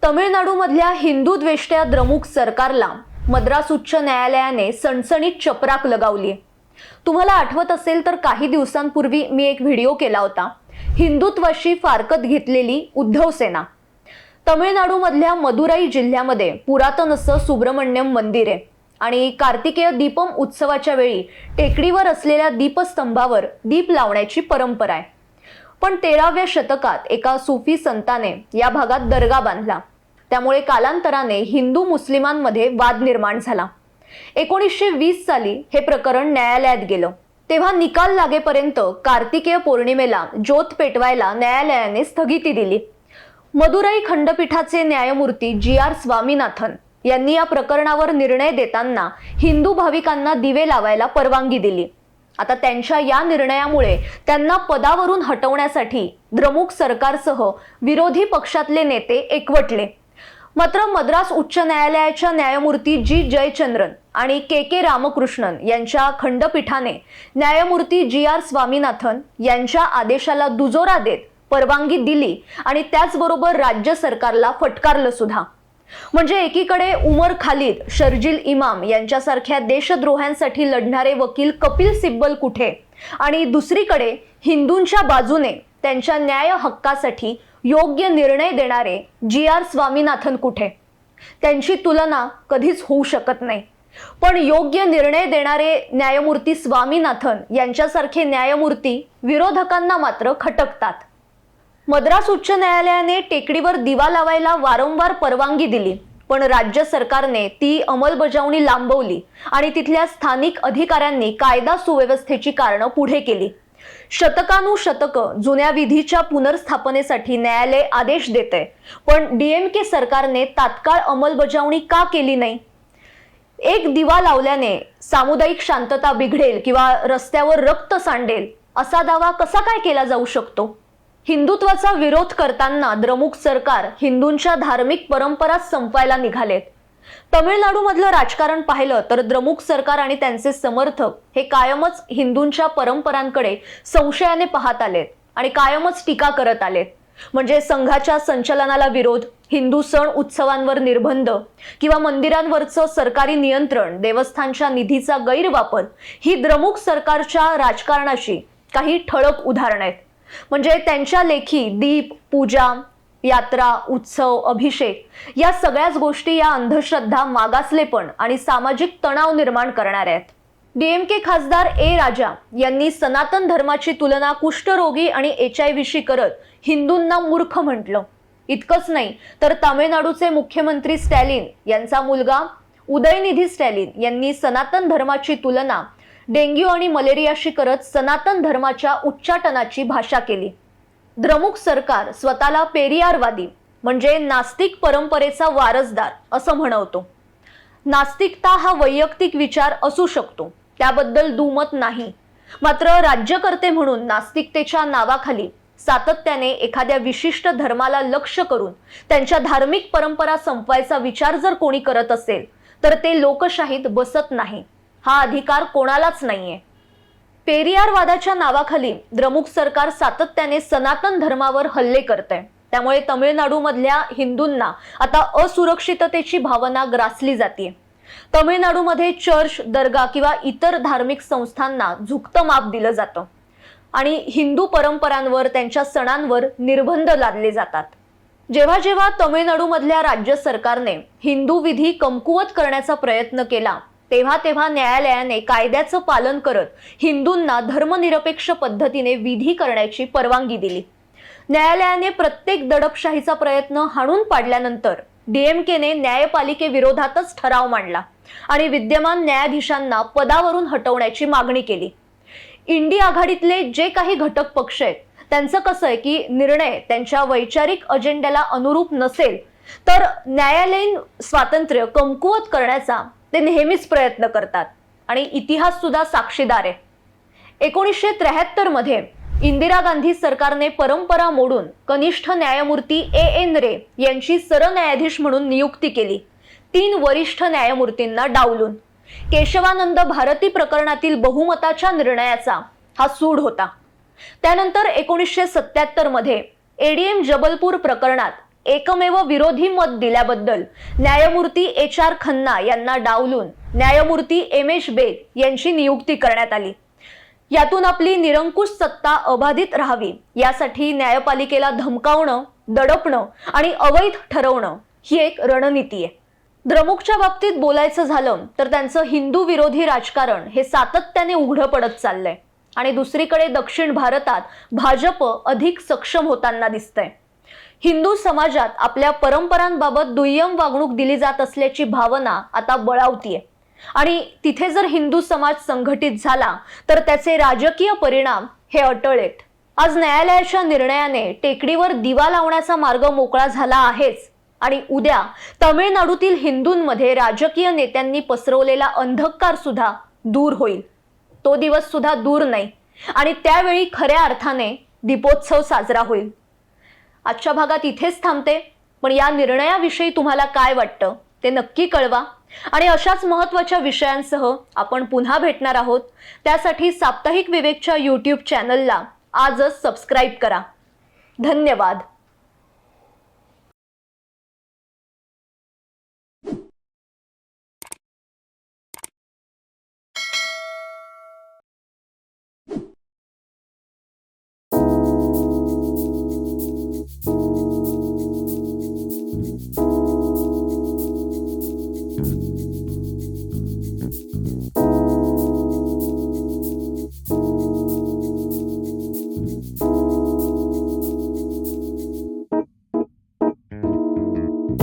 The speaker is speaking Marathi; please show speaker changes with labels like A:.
A: तमिळनाडूमधल्या हिंदू द्वेष्ट्या द्रमुक सरकारला मद्रास उच्च न्यायालयाने सणसणीत चपराक लगावली। तुम्हाला आठवत असेल तर काही दिवसांपूर्वी मी एक व्हिडिओ केला होता, हिंदुत्वाशी फारकत घेतलेली उद्धव सेना। तमिळनाडूमधल्या मदुराई जिल्ह्यामध्ये पुरातन असं सुब्रमण्यम मंदिर आहे आणि कार्तिकेय दीपम उत्सवाच्या वेळी टेकडीवर असलेल्या दीपस्तंभावर दीप लावण्याची परंपरा आहे। पण 13व्या शतकात एका सुफी संताने या भागात दर्गा बांधला, त्यामुळे कालांतराने हिंदू मुस्लिमांमध्ये वाद निर्माण झाला। 1920 साली हे प्रकरण न्यायालयात गेलं, तेव्हा निकाल लागेपर्यंत कार्तिकेय पौर्णिमेला ज्योत पेटवायला न्यायालयाने स्थगिती दिली। मदुराई खंडपीठाचे न्यायमूर्ती जी.आर. स्वामीनाथन यांनी या प्रकरणावर निर्णय देताना हिंदू भाविकांना दिवे लावायला परवानगी दिली। आता त्यांच्या या निर्णयामुळे त्यांना पदावरून हटवण्यासाठी द्रमुक सरकारसह विरोधी पक्षातले नेते एकवटले। मात्र मद्रास उच्च न्यायालयाच्या न्यायमूर्ती जी. जयचंद्रन आणि के रामकृष्णन यांच्या खंडपीठाने न्यायमूर्ती जी.आर. स्वामीनाथन यांच्या आदेशाला दुजोरा देत परवानगी दिली आणि त्याचबरोबर राज्य सरकारला फटकारलं सुद्धा। म्हणजे एकीकडे उमर खालिद, शर्जील इमाम यांच्यासारख्या देशद्रोहांसाठी लढणारे वकील कपिल सिब्बल कुठे आणि दुसरीकडे हिंदूंच्या बाजूने त्यांच्या न्याय हक्कासाठी योग्य निर्णय देणारे जी.आर. स्वामीनाथन कुठे? त्यांची तुलना कधीच होऊ शकत नाही। पण योग्य निर्णय देणारे न्यायमूर्ती स्वामीनाथन यांच्यासारखे न्यायमूर्ती विरोधकांना मात्र खटकतात। मद्रास उच्च न्यायालयाने टेकडीवर दिवा लावायला वारंवार परवानगी दिली, पण राज्य सरकारने ती अंमलबजावणी लांबवली आणि तिथल्या स्थानिक अधिकाऱ्यांनी कायदा सुव्यवस्थेची कारणं पुढे केली। शतकानुशतकं जुन्या विधीच्या पुनर्स्थापनेसाठी न्यायालय आदेश देते, पण डीएमके सरकारने तात्काळ अंमलबजावणी का केली नाही? एक दिवा लावल्याने सामुदायिक शांतता बिघडेल किंवा रस्त्यावर रक्त सांडेल असा दावा कसा काय केला जाऊ शकतो? हिंदुत्वाचा विरोध करताना द्रमुक सरकार हिंदूंच्या धार्मिक परंपरा संपवायला निघालेत। तमिळनाडूमधलं राजकारण पाहिलं तर द्रमुक सरकार आणि त्यांचे समर्थक हे कायमच हिंदूंच्या परंपरांकडे संशयाने पाहत आलेत आणि कायमच टीका करत आलेत। म्हणजे संघाच्या संचलनाला विरोध, हिंदू सण उत्सवांवर निर्बंध किंवा मंदिरांवरचं सरकारी नियंत्रण, देवस्थानच्या निधीचा गैरवापर ही द्रमुक सरकारच्या राजकारणाची काही ठळक उदाहरणं आहेत। म्हणजे त्यांच्या लेखी दीप, पूजा, यात्रा, उत्सव, अभिषेक या सगळ्याच गोष्टी या अंधश्रद्धा, मागासलेपण आणि सामाजिक तणाव निर्माण करणाऱ्या आहेत। डीएमके खासदार ए. राजा यांनी सनातन धर्माची तुलना कुष्ठरोगी आणि HIV करत हिंदूंना मूर्ख म्हटलं। इतकंच नाही तर तामिळनाडूचे मुख्यमंत्री स्टॅलिन यांचा मुलगा उदयनिधी स्टॅलिन यांनी सनातन धर्माची तुलना डेंग्यू आणि मलेरियाशी करत सनातन धर्माच्या उच्चाटनाची भाषा केली। द्रमुक सरकार स्वतःला पेरियारवादी म्हणजे नास्तिक परंपरेचा वारसदार असं म्हणवतो। नास्तिकता हा वैयक्तिक विचार असू शकतो, त्याबद्दल दुमत नाही। मात्र राज्यकर्ते म्हणून नास्तिकतेच्या नावाखाली सातत्याने एखाद्या विशिष्ट धर्माला लक्ष्य करून त्यांच्या धार्मिक परंपरा संपवायचा विचार जर कोणी करत असेल तर ते लोकशाहीत बसत नाही। हा अधिकार कोणालाच नाहीये। पेरियारवादाच्या नावाखाली द्रमुक सरकार सातत्याने सनातन धर्मावर हल्ले करते, त्यामुळे तमिळनाडूमधल्या हिंदूंना आता असुरक्षिततेची भावना ग्रासली जाते। तमिळनाडूमध्ये चर्च, दर्गा किंवा इतर धार्मिक संस्थांना झुकतं माप दिलं जातं आणि हिंदू परंपरांवर, त्यांच्या सणांवर निर्बंध लादले जातात। जेव्हा जेव्हा तमिळनाडूमधल्या राज्य सरकारने हिंदू विधी कमकुवत करण्याचा प्रयत्न केला तेव्हा तेव्हा न्यायालयाने कायद्याचं पालन करत हिंदूंना धर्मनिरपेक्ष पद्धतीने विधी करण्याची परवानगी दिली। न्यायालयाने प्रत्येक दडपशाहीचा प्रयत्न हाणून पाडल्यानंतर डीएमकेने न्यायपालिकेविरोधातच ठराव मांडला आणि विद्यमान न्यायाधीशांना पदावरून हटवण्याची मागणी केली। इंडी आघाडीतले जे काही घटक पक्ष आहेत त्यांचं कसं आहे की निर्णय त्यांच्या वैचारिक अजेंड्याला अनुरूप नसेल तर न्यायालयीन स्वातंत्र्य कमकुवत करण्याचा ते नेहमीच प्रयत्न करतात आणि इतिहास सुद्धा साक्षीदार आहे। 1973 मध्ये इंदिरा गांधी सरकारने परंपरा मोडून कनिष्ठ न्यायमूर्ती A.N. रे यांची सरन्यायाधीश म्हणून नियुक्ती केली, 3 वरिष्ठ न्यायमूर्तींना डावलून। केशवानंद भारती प्रकरणातील बहुमताच्या निर्णयाचा हा सूड होता। त्यानंतर 1977 मध्ये एडीएम जबलपूर प्रकरणात एकमेव विरोधी मत दिल्याबद्दल न्यायमूर्ती HR खन्ना यांना डावलून न्यायमूर्ती MS बेग यांची नियुक्ती करण्यात आली। यातून आपली निरंकुश सत्ता अबाधित राहावी यासाठी न्यायपालिकेला धमकावणं, दडपणं आणि अवैध ठरवणं ही एक रणनीती आहे। द्रमुकच्या बाबतीत बोलायचं झालं तर त्यांचं हिंदू विरोधी राजकारण हे सातत्याने उघडं पडत चाललंय आणि दुसरीकडे दक्षिण भारतात भाजप अधिक सक्षम होताना दिसतंय। हिंदू समाजात आपल्या परंपरांबाबत दुय्यम वागणूक दिली जात असल्याची भावना आता बळावतीये आणि तिथे जर हिंदू समाज संघटित झाला तर त्याचे राजकीय परिणाम हे अटळ आहेत। आज न्यायालयाच्या निर्णयाने टेकडीवर दिवा लावण्याचा मार्ग मोकळा झाला आहेच आणि उद्या तमिळनाडूतील हिंदूंमध्ये राजकीय नेत्यांनी पसरवलेला अंधकार सुद्धा दूर होईल। तो दिवस सुद्धा दूर नाही आणि त्यावेळी खऱ्या अर्थाने दीपोत्सव साजरा होईल। आजच्या भागात इथेच थांबते, पण या निर्णयाविषयी तुम्हाला काय वाटतं ते नक्की कळवा आणि अशाच महत्त्वाच्या विषयांसह आपण पुन्हा भेटणार आहोत। त्यासाठी साप्ताहिक विवेकच्या YouTube चॅनलला आजच सबस्क्राइब करा। धन्यवाद।
B: Thank you.